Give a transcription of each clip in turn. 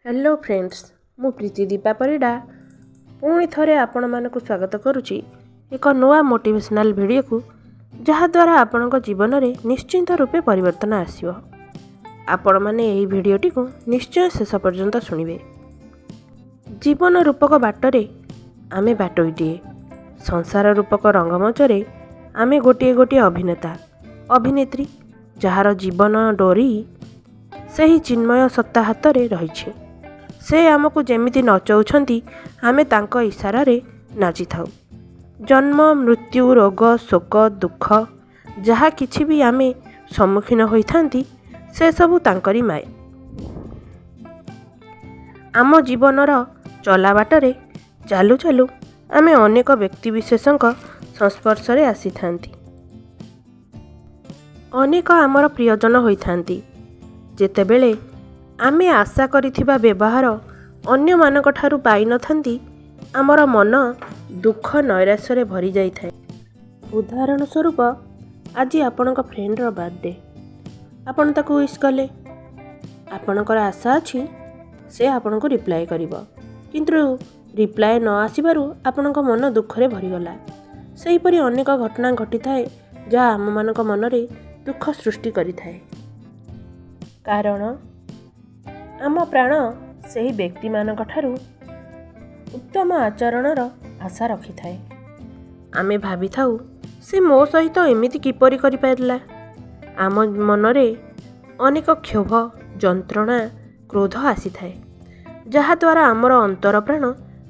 Hello friends मु प्रीतिदिपा परिडा पुणी थरे आपण मानक स्वागत करुच्ची एक नवा मोटिवेशनल वीडियो को जहाद्वारा आपण जीवन में निश्चिंत रूपे परिवर्तन आसो। आपण माने यही वीडियोटी को निश्चय शेष पर्यंत शुणिबे। जीवन रूपक बाटरे आमे बाटोईटिए, संसार रूपक रंगमंचरे आमे गोटे गोटे अभिनेता अभिनेत्री जार जीवन डोरी सही चिन्मय सत्ता हाथ रे रही। से आमको जेमिति नचौछंती आमे तांको इशारा रे नाची थाउ। जन्म मृत्यु रोग शोक दुख जहा किछि भी आमे सम्मुखीन होई थांती से सबु तांकरी माया। आम जीवनर चला बाटरे चालू चालू आमे अनेक व्यक्ति विशेषक संस्पर्श रे आसी थांती। अनेक आमर प्रियजन होई थांती। जेतेबेले आमे आशा करिथिबा व्यवहार अन्य मानक ठारू पाई नथांती आमर मन दुख नैराश्य रे भरी जाई थाए। उदाहरण स्वरूप आज आपणक फ्रेंडर बर्थडे, आपण ताकू विश कले, आपणकर आशा अछि से आपणको रिप्लाई करिवो, किंतु रिप्लाई न आसीबारु आपणक मन दुख रे भरी गला। सेही परि अनेक घटना घटी थाए जा आम मानक मन रे दुख सृष्टि करि थाए। कारण आम प्राण सही व्यक्ति मानक ठारू उत्तम आचरणर आशा रखि थाए। आमे भाभी थाउ से मो सहित एमिति किपरि करि पारला। आम मनरे अनेक क्षोभ जंत्रणा क्रोध आसी थाए जहा द्वारा आमर अंतर प्राण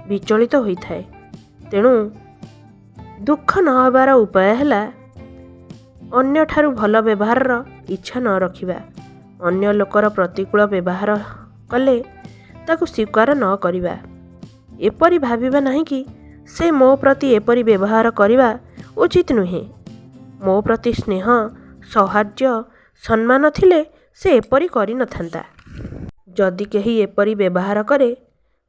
विचलित होई थाए। तेणु दुख न होबार उपाय हैला अन्य ठारू भल व्यवहार इच्छा न रखिबा। अन्य लोकर प्रतिकूल व्यवहार कले ताकू स्वीकार न करिबा। एपरि भाविबा नहीं कि से मो प्रति एपरि व्यवहार करिबा उचित नुहे। मो प्रति स्नेह सौहार्द्य सम्मान थिले से एपरि करि नथांता। जदि केही एपरि व्यवहार करे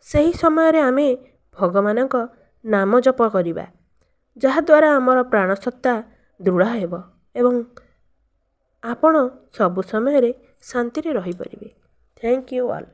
सही समय रे आमे भगवानक नाम जप करिबा, जहा द्वारा आमर प्राणसत्ता दृढ़ हेबो एवं आपण सब समय रे शांति रे रही परिबे। Thank you all.